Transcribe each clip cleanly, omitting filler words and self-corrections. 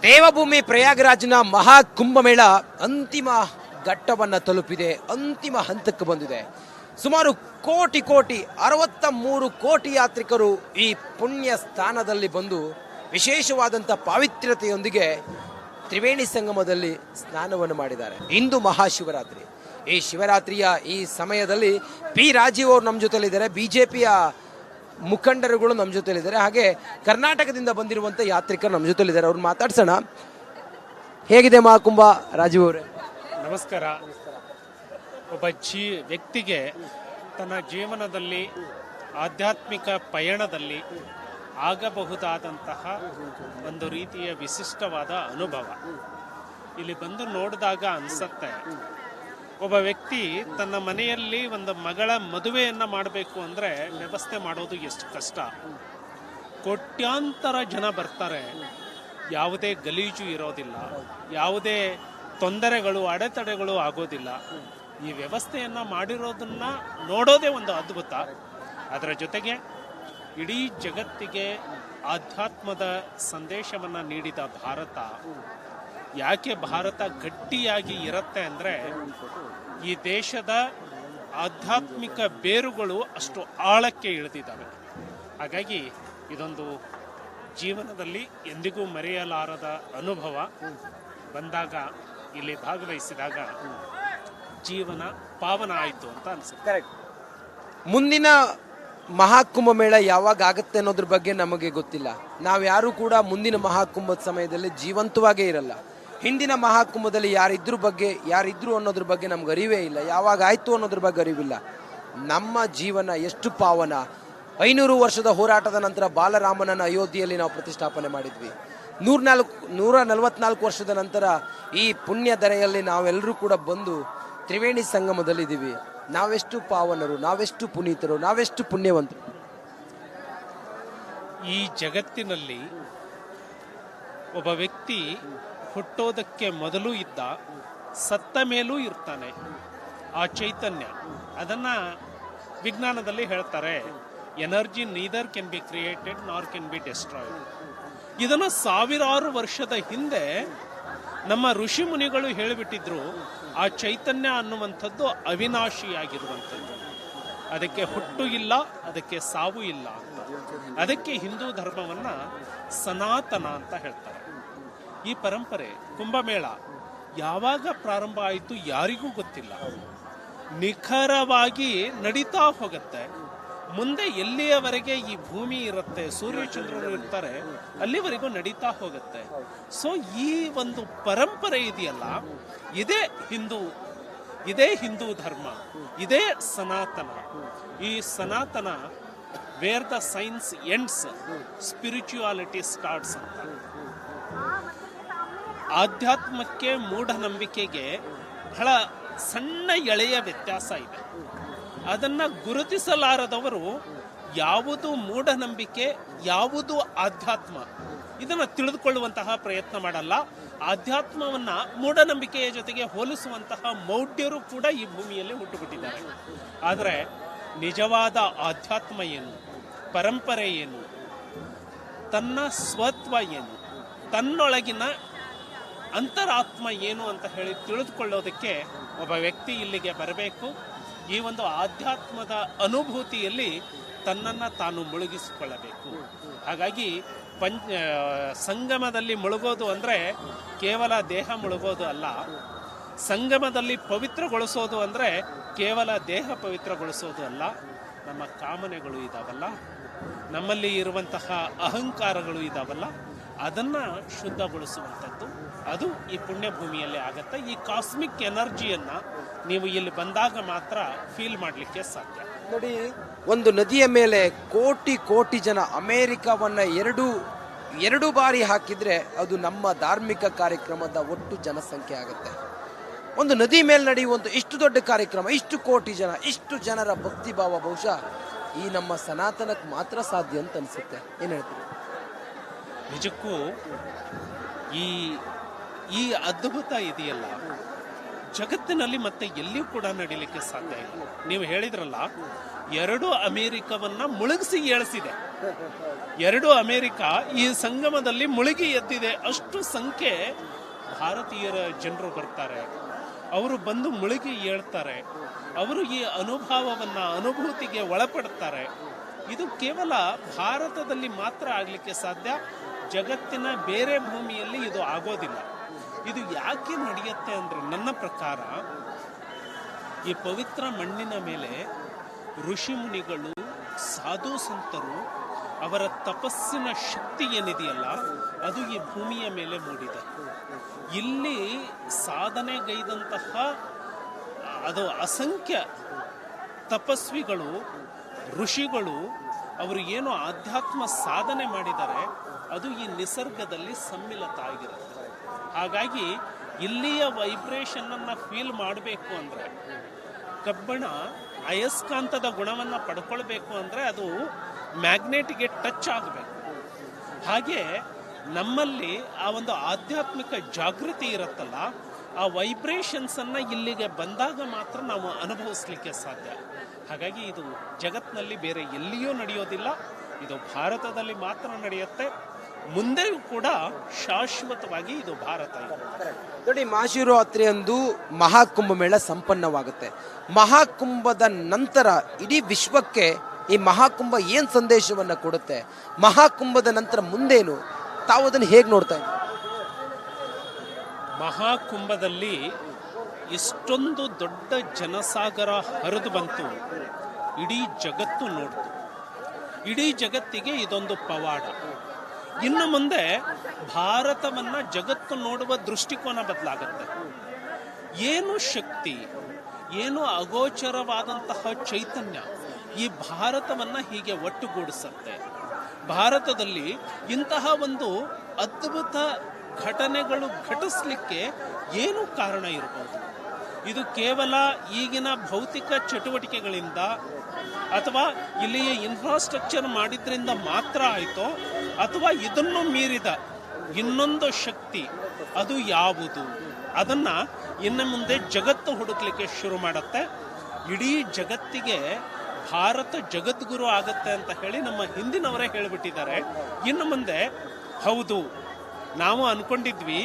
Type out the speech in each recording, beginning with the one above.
ದೇವಭೂಮಿ ಪ್ರಯಾಗರಾಜ್ನ ಮಹಾ ಕುಂಭಮೇಳ ಅಂತಿಮ ಘಟ್ಟವನ್ನು ತಲುಪಿದೆ, ಅಂತಿಮ ಹಂತಕ್ಕೆ ಬಂದಿದೆ. ಸುಮಾರು ಕೋಟಿ 63 ಕೋಟಿ ಯಾತ್ರಿಕರು ಈ ಪುಣ್ಯ ಸ್ಥಾನದಲ್ಲಿ ಬಂದು ವಿಶೇಷವಾದಂಥ ಪಾವಿತ್ರ್ಯತೆಯೊಂದಿಗೆ ತ್ರಿವೇಣಿ ಸಂಗಮದಲ್ಲಿ ಸ್ನಾನವನ್ನು ಮಾಡಿದ್ದಾರೆ. ಇಂದು ಮಹಾಶಿವರಾತ್ರಿ. ಈ ಶಿವರಾತ್ರಿಯ ಈ ಸಮಯದಲ್ಲಿ ಪಿ ರಾಜೀವ್ ಅವರು ನಮ್ಮ ಜೊತೆಲಿದ್ದಾರೆ, ಬಿಜೆಪಿಯ ಮುಖಂಡರುಗಳು ನಮ್ಮ ಜೊತೆಲಿದ್ದಾರೆ, ಹಾಗೆ ಕರ್ನಾಟಕದಿಂದ ಬಂದಿರುವಂಥ ಯಾತ್ರಿಕರು ನಮ್ಮ ಜೊತೆಲಿದ್ದಾರೆ. ಅವ್ರು ಮಾತಾಡ್ಸೋಣ. ಹೇಗಿದೆ ಮಹಾಕುಂಭ ರಾಜೀವ್ ಅವರೇ? ನಮಸ್ಕಾರ. ಒಬ್ಬ ವ್ಯಕ್ತಿಗೆ ತನ್ನ ಜೀವನದಲ್ಲಿ ಆಧ್ಯಾತ್ಮಿಕ ಪಯಣದಲ್ಲಿ ಆಗಬಹುದಾದಂತಹ ಒಂದು ರೀತಿಯ ವಿಶಿಷ್ಟವಾದ ಅನುಭವ ಇಲ್ಲಿ ಬಂದು ನೋಡಿದಾಗ ಅನಿಸುತ್ತೆ, ಒಬ್ಬ ವ್ಯಕ್ತಿ ತನ್ನ ಮನೆಯಲ್ಲಿ ಒಂದು ಮಗಳ ಮದುವೆಯನ್ನು ಮಾಡಬೇಕು ಅಂದರೆ ವ್ಯವಸ್ಥೆ ಮಾಡೋದು ಎಷ್ಟು ಕಷ್ಟ. ಕೋಟ್ಯಾಂತರ ಜನ ಬರ್ತಾರೆ, ಯಾವುದೇ ಗಲೀಜು ಇರೋದಿಲ್ಲ, ಯಾವುದೇ ತೊಂದರೆಗಳು ಅಡೆತಡೆಗಳು ಆಗೋದಿಲ್ಲ. ಈ ವ್ಯವಸ್ಥೆಯನ್ನು ಮಾಡಿರೋದನ್ನ ನೋಡೋದೇ ಒಂದು ಅದ್ಭುತ. ಅದರ ಜೊತೆಗೆ ಇಡೀ ಜಗತ್ತಿಗೆ ಆಧ್ಯಾತ್ಮದ ಸಂದೇಶವನ್ನು ನೀಡಿದ ಭಾರತ. ಯಾಕೆ ಭಾರತ ಗಟ್ಟಿಯಾಗಿ ಇರುತ್ತೆ ಅಂದರೆ ಈ ದೇಶದ ಆಧ್ಯಾತ್ಮಿಕ ಬೇರುಗಳು ಅಷ್ಟು ಆಳಕ್ಕೆ ಇಳಿದಿದ್ದಾವೆ. ಹಾಗಾಗಿ ಇದೊಂದು ಜೀವನದಲ್ಲಿ ಎಂದಿಗೂ ಮರೆಯಲಾರದ ಅನುಭವ. ಬಂದಾಗ ಇಲ್ಲಿ ಭಾಗವಹಿಸಿದಾಗ ಜೀವನ ಪಾವನ ಆಯಿತು ಅಂತ ಅನಿಸುತ್ತೆ. ಮುಂದಿನ ಮಹಾಕುಂಭ ಮೇಳ ಯಾವಾಗ ಆಗುತ್ತೆ ಅನ್ನೋದ್ರ ಬಗ್ಗೆ ನಮಗೆ ಗೊತ್ತಿಲ್ಲ. ನಾವ್ಯಾರೂ ಕೂಡ ಮುಂದಿನ ಮಹಾಕುಂಭದ ಸಮಯದಲ್ಲಿ ಜೀವಂತವಾಗೇ ಇರಲ್ಲ. ಹಿಂದಿನ ಮಹಾಕುಂಭದಲ್ಲಿ ಯಾರಿದ್ರು ಅನ್ನೋದ್ರ ಬಗ್ಗೆ ನಮ್ಗೆ ಅರಿವೇ ಇಲ್ಲ, ಯಾವಾಗ ಆಯ್ತು ಅನ್ನೋದ್ರ ಬಗ್ಗೆ ಅರಿವಿಲ್ಲ. ನಮ್ಮ ಜೀವನ ಎಷ್ಟು ಪಾವನ. 500 ವರ್ಷದ ಹೋರಾಟದ ನಂತರ ಬಾಲರಾಮನನ್ನ ಅಯೋಧ್ಯೆಯಲ್ಲಿ ನಾವು ಪ್ರತಿಷ್ಠಾಪನೆ ಮಾಡಿದ್ವಿ. 144 ವರ್ಷದ ನಂತರ ಈ ಪುಣ್ಯ ಧರೆಯಲ್ಲಿ ನಾವೆಲ್ಲರೂ ಕೂಡ ಬಂದು ತ್ರಿವೇಣಿ ಸಂಗಮದಲ್ಲಿದ್ದೀವಿ. ನಾವೆಷ್ಟು ಪಾವನರು, ನಾವೆಷ್ಟು ಪುನೀತರು, ನಾವೆಷ್ಟು ಪುಣ್ಯವಂತರು. ಈ ಜಗತ್ತಿನಲ್ಲಿ ಒಬ್ಬ ವ್ಯಕ್ತಿ ಹುಟ್ಟೋದಕ್ಕೆ ಮೊದಲು ಇದ್ದ, ಸತ್ತ ಮೇಲೂ ಇರ್ತಾನೆ. ಆ ಚೈತನ್ಯ, ಅದನ್ನ ವಿಜ್ಞಾನದಲ್ಲಿ ಹೇಳ್ತಾರೆ, energy neither can be created ನಾರ್ ಕ್ಯಾನ್ ಬಿ ಡೆಸ್ಟ್ರಾಯ್ಡ್. ಇದನ್ನು ಸಾವಿರಾರು ವರ್ಷದ ಹಿಂದೆ ನಮ್ಮ ಋಷಿ ಮುನಿಗಳು ಹೇಳಿಬಿಟ್ಟಿದ್ರು. ಆ ಚೈತನ್ಯ ಅನ್ನುವಂಥದ್ದು ಅವಿನಾಶಿಯಾಗಿರುವಂಥದ್ದು, ಅದಕ್ಕೆ ಹುಟ್ಟು ಇಲ್ಲ, ಅದಕ್ಕೆ ಸಾವು ಇಲ್ಲ ಅಂತ. ಅದಕ್ಕೆ ಹಿಂದೂ ಧರ್ಮವನ್ನ ಸನಾತನ ಅಂತ ಹೇಳ್ತಾರೆ. ಈ ಪರಂಪರೆ ಕುಂಭಮೇಳ ಯಾವಾಗ ಪ್ರಾರಂಭ ಆಯಿತು ಯಾರಿಗೂ ಗೊತ್ತಿಲ್ಲ. ನಿಖರವಾಗಿ ನಡೀತಾ ಹೋಗುತ್ತೆ. ಮುಂದೆ ಎಲ್ಲಿಯವರೆಗೆ ಈ ಭೂಮಿ ಇರುತ್ತೆ, ಸೂರ್ಯಚಂದ್ರರು ಇರ್ತಾರೆ, ಅಲ್ಲಿವರೆಗೂ ನಡೀತಾ ಹೋಗುತ್ತೆ. ಸೊ ಈ ಒಂದು ಪರಂಪರೆ ಇದೆಯಲ್ಲ, ಇದೇ ಹಿಂದೂ ಧರ್ಮ, ಇದೇ ಸನಾತನ. ಈ ಸನಾತನ where the science ends spirituality starts ಅಂತ. ಆಧ್ಯಾತ್ಮಕ್ಕೆ ಮೂಢನಂಬಿಕೆಗೆ ಬಹಳ ಸಣ್ಣ ಎಳೆಯ ವ್ಯತ್ಯಾಸ ಇದೆ. ಅದನ್ನ ಗುರುತಿಸಲಾರದವರು ಯಾವುದು ಮೂಢನಂಬಿಕೆ, ಯಾವುದು ಆಧ್ಯಾತ್ಮ, ಇದನ್ನ ತಿಳಿದುಕೊಳ್ಳುವಂತಹ ಪ್ರಯತ್ನ ಮಾಡಲ್ಲ. ಆಧ್ಯಾತ್ಮವನ್ನ ಮೂಢನಂಬಿಕೆಯ ಜೊತೆಗೆ ಹೋಲಿಸುವಂತಹ ಮೌಢ್ಯರು ಕೂಡ ಈ ಭೂಮಿಯಲ್ಲಿ ಹುಟ್ಟುಬಿಟ್ಟಿದ್ದಾರೆ. ಆದರೆ ನಿಜವಾದ ಆಧ್ಯಾತ್ಮ ಏನು, ಪರಂಪರೆ ಏನು, ತನ್ನ ಸ್ವತ್ವ ಏನು, ತನ್ನೊಳಗಿನ ಅಂತರಾತ್ಮ ಏನು ಅಂತ ಹೇಳಿ ತಿಳಿದುಕೊಳ್ಳೋದಕ್ಕೆ ಒಬ್ಬ ವ್ಯಕ್ತಿ ಇಲ್ಲಿಗೆ ಬರಬೇಕು. ಈ ಒಂದು ಆಧ್ಯಾತ್ಮದ ಅನುಭೂತಿಯಲ್ಲಿ ತನ್ನನ್ನು ತಾನು ಮುಳುಗಿಸಿಕೊಳ್ಳಬೇಕು. ಹಾಗಾಗಿ ಸಂಗಮದಲ್ಲಿ ಮುಳುಗೋದು ಅಂದರೆ ಕೇವಲ ದೇಹ ಮುಳುಗೋದು ಅಲ್ಲ. ಸಂಗಮದಲ್ಲಿ ಪವಿತ್ರಗೊಳಿಸೋದು ಅಂದರೆ ಕೇವಲ ದೇಹ ಪವಿತ್ರಗೊಳಿಸೋದು ಅಲ್ಲ. ನಮ್ಮ ಕಾಮನೆಗಳು ಇದಾವಲ್ಲ, ನಮ್ಮಲ್ಲಿ ಇರುವಂತಹ ಅಹಂಕಾರಗಳು ಇದಾವಲ್ಲ, ಅದನ್ನು ಶುದ್ಧಗೊಳಿಸುವಂಥದ್ದು ಅದು ಈ ಪುಣ್ಯಭೂಮಿಯಲ್ಲಿ ಆಗತ್ತೆ. ಈ ಕಾಸ್ಮಿಕ್ ಎನರ್ಜಿಯನ್ನು ನೀವು ಇಲ್ಲಿ ಬಂದಾಗ ಮಾತ್ರ ಫೀಲ್ ಮಾಡಲಿಕ್ಕೆ ಸಾಧ್ಯ. ನೋಡಿ, ಒಂದು ನದಿಯ ಮೇಲೆ ಕೋಟಿ ಜನ ಅಮೇರಿಕಾವನ್ನ ಎರಡು ಬಾರಿ ಹಾಕಿದ್ರೆ ಅದು ನಮ್ಮ ಧಾರ್ಮಿಕ ಕಾರ್ಯಕ್ರಮದ ಒಟ್ಟು ಜನಸಂಖ್ಯೆ ಆಗುತ್ತೆ. ಒಂದು ನದಿ ಮೇಲೆ ನಡೆಯುವಂಥ ಇಷ್ಟು ದೊಡ್ಡ ಕಾರ್ಯಕ್ರಮ, ಇಷ್ಟು ಕೋಟಿ ಜನ, ಇಷ್ಟು ಜನರ ಭಕ್ತಿ ಭಾವ ಬಹುಶಃ ಈ ನಮ್ಮ ಸನಾತನಕ್ಕೆ ಮಾತ್ರ ಸಾಧ್ಯ ಅಂತ ಅನಿಸುತ್ತೆ. ಏನು ಹೇಳ್ತೀರಿ? ನಿಜಕ್ಕೂ ಈ ಅದ್ಭುತ ಇದೆಯಲ್ಲ, ಜಗತ್ತಿನಲ್ಲಿ ಮತ್ತೆ ಎಲ್ಲಿಯೂ ಕೂಡ ನಡೀಲಿಕ್ಕೆ ಸಾಧ್ಯ ಇಲ್ಲ. ನೀವು ಹೇಳಿದ್ರಲ್ಲ, 2 ಅಮೆರಿಕವನ್ನ ಮುಳುಗಿಸಿ ಏಳಿಸಿದೆ. 2 ಅಮೆರಿಕ ಈ ಸಂಗಮದಲ್ಲಿ ಮುಳುಗಿ ಎದ್ದಿದೆ. ಅಷ್ಟು ಸಂಖ್ಯೆ ಭಾರತೀಯರ ಜನರು ಬರ್ತಾರೆ, ಅವರು ಬಂದು ಮುಳುಗಿ ಏಳ್ತಾರೆ, ಅವರು ಈ ಅನುಭೂತಿಗೆ ಒಳಪಡ್ತಾರೆ. ಇದು ಕೇವಲ ಭಾರತದಲ್ಲಿ ಮಾತ್ರ ಆಗಲಿಕ್ಕೆ ಸಾಧ್ಯ, ಜಗತ್ತಿನ ಬೇರೆ ಭೂಮಿಯಲ್ಲಿ ಇದು ಆಗೋದಿಲ್ಲ. ಇದು ಯಾಕೆ ನಡೆಯುತ್ತೆ ಅಂದರೆ, ನನ್ನ ಪ್ರಕಾರ ಈ ಪವಿತ್ರ ಮಣ್ಣಿನ ಮೇಲೆ ಋಷಿ ಮುನಿಗಳು, ಸಾಧು ಸಂತರು, ಅವರ ತಪಸ್ಸಿನ ಶಕ್ತಿ ಏನಿದೆಯಲ್ಲ ಅದು ಈ ಭೂಮಿಯ ಮೇಲೆ ಮೂಡಿದೆ. ಇಲ್ಲಿ ಸಾಧನೆಗೈದಂತಹ ಅದು ಅಸಂಖ್ಯ ತಪಸ್ವಿಗಳು, ಋಷಿಗಳು, ಅವರು ಏನು ಆಧ್ಯಾತ್ಮ ಸಾಧನೆ ಮಾಡಿದ್ದಾರೆ ಅದು ಈ ನಿಸರ್ಗದಲ್ಲಿ ಸಮ್ಮಿಲಿತ ಆಗಿರುತ್ತೆ. ಹಾಗಾಗಿ ಇಲ್ಲಿಯ ವೈಬ್ರೇಷನ್ ಅನ್ನ ಫೀಲ್ ಮಾಡಬೇಕು ಅಂದರೆ, ಕಬ್ಬಣ ಅಯಸ್ಕಾಂತದ ಗುಣವನ್ನು ಪಡ್ಕೊಳ್ಬೇಕು ಅಂದರೆ ಅದು ಮ್ಯಾಗ್ನೆಟ್ಗೆ ಟಚ್ ಆಗಬೇಕು. ಹಾಗೆ ನಮ್ಮಲ್ಲಿ ಆ ಒಂದು ಆಧ್ಯಾತ್ಮಿಕ ಜಾಗೃತಿ ಇರುತ್ತಲ್ಲ, ಆ ವೈಬ್ರೇಷನ್ಸ್ ಅನ್ನ ಇಲ್ಲಿಗೆ ಬಂದಾಗ ಮಾತ್ರ ನಾವು ಅನುಭವಿಸ್ಲಿಕ್ಕೆ ಸಾಧ್ಯ. ಹಾಗಾಗಿ ಇದು ಜಗತ್ತಿನಲ್ಲಿ ಬೇರೆ ಎಲ್ಲಿಯೂ ನಡೆಯೋದಿಲ್ಲ, ಇದು ಭಾರತದಲ್ಲಿ ಮಾತ್ರ ನಡೆಯುತ್ತೆ. ಮುಂದೆಯೂ ಕೂಡ ಶಾಶ್ವತವಾಗಿ ಇದು ಭಾರತ ಇದೆ. ನೋಡಿ, ಮಹಾಶಿವರಾತ್ರಿ ಅಂದು ಮಹಾಕುಂಭಮೇಳ ಸಂಪನ್ನವಾಗುತ್ತೆ. ಮಹಾಕುಂಭದ ನಂತರ ಇಡೀ ವಿಶ್ವಕ್ಕೆ ಈ ಮಹಾಕುಂಭ ಏನ್ ಸಂದೇಶವನ್ನ ಕೊಡುತ್ತೆ, ಮಹಾಕುಂಭದ ನಂತರ ಮುಂದೇನು, ತಾವು ಅದನ್ನು ಹೇಗೆ ನೋಡ್ತಾ ಇದ್ದೀವಿ? ಮಹಾಕುಂಭದಲ್ಲಿ ಇಷ್ಟೊಂದು ದೊಡ್ಡ ಜನಸಾಗರ ಹರಿದು ಬಂತು, ಇಡೀ ಜಗತ್ತು ನೋಡ್ತು. ಇಡೀ ಜಗತ್ತಿಗೆ ಇದೊಂದು ಪವಾಡ. ಇನ್ನು ಮುಂದೆ ಭಾರತವನ್ನ ಜಗತ್ತು ನೋಡುವ ದೃಷ್ಟಿಕೋನ ಬದಲಾಗುತ್ತೆ. ಏನು ಶಕ್ತಿ, ಏನು ಅಗೋಚರವಾದಂತಹ ಚೈತನ್ಯ ಈ ಭಾರತವನ್ನ ಹೀಗೆ ಒಟ್ಟುಗೂಡಿಸುತ್ತೆ. ಭಾರತದಲ್ಲಿ ಇಂತಹ ಒಂದು ಅದ್ಭುತ ಘಟನೆಗಳು ಘಟಿಸ್ಲಿಕ್ಕೆ ಏನು ಕಾರಣ ಇರಬಹುದು? ಇದು ಕೇವಲ ಈಗಿನ ಭೌತಿಕ ಚಟುವಟಿಕೆಗಳಿಂದ ಅಥವಾ ಇಲ್ಲಿಯ ಇನ್ಫ್ರಾಸ್ಟ್ರಕ್ಚರ್ ಮಾಡಿದ್ರಿಂದ ಮಾತ್ರ ಆಯಿತೋ, ಅಥವಾ ಇದನ್ನು ಮೀರಿದ ಇನ್ನೊಂದು ಶಕ್ತಿ ಅದು ಯಾವುದು? ಅದನ್ನ ಇನ್ನು ಮುಂದೆ ಜಗತ್ತು ಹುಡುಕ್ಲಿಕ್ಕೆ ಶುರು ಮಾಡುತ್ತೆ. ಇಡೀ ಜಗತ್ತಿಗೆ ಭಾರತ ಜಗದ್ಗುರು ಆಗತ್ತೆ ಅಂತ ಹೇಳಿ ನಮ್ಮ ಹಿಂದಿನವರೇ ಹೇಳಿಬಿಟ್ಟಿದ್ದಾರೆ. ಇನ್ನು ಮುಂದೆ ಹೌದು, ನಾವು ಅನ್ಕೊಂಡಿದ್ವಿ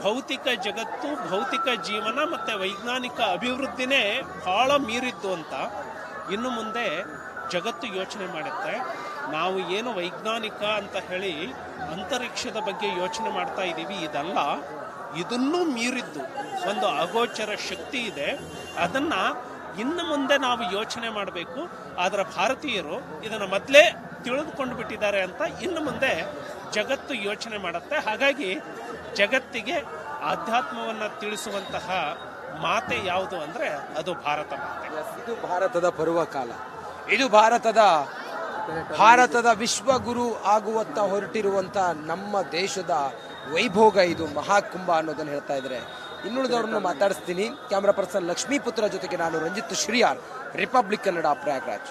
ಭೌತಿಕ ಜಗತ್ತು, ಭೌತಿಕ ಜೀವನ ಮತ್ತೆ ವೈಜ್ಞಾನಿಕ ಅಭಿವೃದ್ಧಿನೇ ಬಹಳ ಮೀರಿದ್ದು ಅಂತ. ಇನ್ನು ಮುಂದೆ ಜಗತ್ತು ಯೋಚನೆ ಮಾಡುತ್ತೆ, ನಾವು ಏನು ವೈಜ್ಞಾನಿಕ ಅಂತ ಹೇಳಿ ಅಂತರಿಕ್ಷದ ಬಗ್ಗೆ ಯೋಚನೆ ಮಾಡ್ತಾ ಇದ್ದೀವಿ, ಇದಲ್ಲ, ಇದನ್ನೂ ಮೀರಿದ್ದು ಒಂದು ಅಗೋಚರ ಶಕ್ತಿ ಇದೆ. ಅದನ್ನ ಇನ್ನು ಮುಂದೆ ನಾವು ಯೋಚನೆ ಮಾಡಬೇಕು. ಆದರೆ ಭಾರತೀಯರು ಇದನ್ನು ಮೊದಲೇ ತಿಳಿದುಕೊಂಡು ಬಿಟ್ಟಿದ್ದಾರೆ ಅಂತ ಇನ್ನು ಮುಂದೆ ಜಗತ್ತು ಯೋಚನೆ ಮಾಡುತ್ತೆ. ಹಾಗಾಗಿ ಜಗತ್ತಿಗೆ ಆಧ್ಯಾತ್ಮವನ್ನು ತಿಳಿಸುವಂತಹ ಮಾತೆ ಯಾವುದು ಅಂದ್ರೆ ಅದು ಭಾರತ ಮಾತೆ. ಇದು ಭಾರತದ ಪರ್ವಕಾಲ, ಇದು ಭಾರತದ ವಿಶ್ವಗುರು ಆಗುವತ್ತ ಹೊರಟಿರುವಂತ ನಮ್ಮ ದೇಶದ ವೈಭೋಗ ಇದು ಮಹಾಕುಂಭ ಅನ್ನೋದನ್ನು ಹೇಳ್ತಾ ಇದ್ದಾರೆ. ಇನ್ನುಳಿದವ್ರನ್ನು ಮಾತಾಡಿಸ್ತೀನಿ. ಕ್ಯಾಮರಾ ಪರ್ಸನ್ ಲಕ್ಷ್ಮೀಪುತ್ರ ಜೊತೆಗೆ ನಾನು ರಂಜಿತ್ ಶ್ರೀಯಾರ್, ರಿಪಬ್ಲಿಕ್ ಕನ್ನಡ, ಪ್ರಯಾಗ್ರಾಜ್.